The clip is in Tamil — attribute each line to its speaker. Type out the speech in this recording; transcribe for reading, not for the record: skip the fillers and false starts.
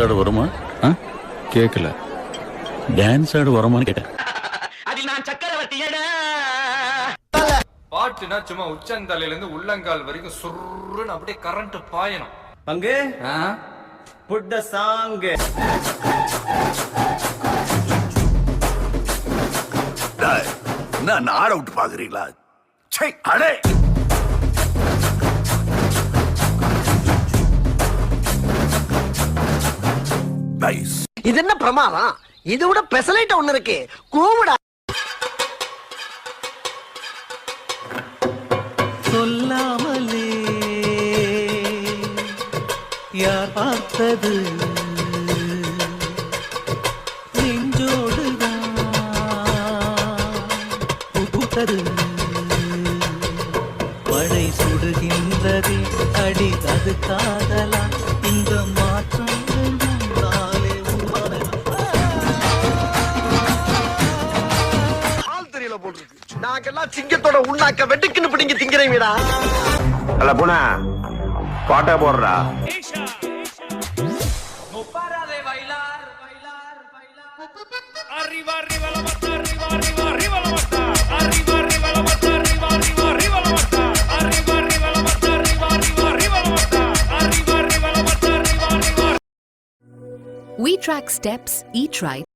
Speaker 1: ஆட வருமா?
Speaker 2: கேட்கல.
Speaker 1: டான்ஸ் ஆட வருமான்னு கேட்டேன்.
Speaker 3: அதில் நான் சக்கரவர்த்தியடா.
Speaker 4: பாட்டுனா சும்மா உச்சந்தலையில இருந்து உள்ளங்கால் வரைக்கும் சுருன்னு அப்படியே கரண்ட் பாயணும்.
Speaker 5: பங்கு புட் த சாங்.
Speaker 6: என்ன ஆட விட்டு பாக்குறீங்களா? சை அடே.
Speaker 3: இது என்ன பிரமாதம்? இது விட பெசலைட் ஒண்ணு இருக்கு. கூவுடா.
Speaker 5: சொல்லாமலே யார் பார்த்தது நெஞ்சோடுதான் புகுத்தது. மழை சுடுகின்றது அடி அது காதலா இந்த மாற்றம்
Speaker 3: நாங்கெல்லாம் சிங்கத்தோட உண்ணாக்க வெட்டுக்குன்னு பிடிங்க திங்கிறீங்கடா.
Speaker 6: அல்ல போனா பாட்டா போடுறா.
Speaker 7: We track steps, eat right.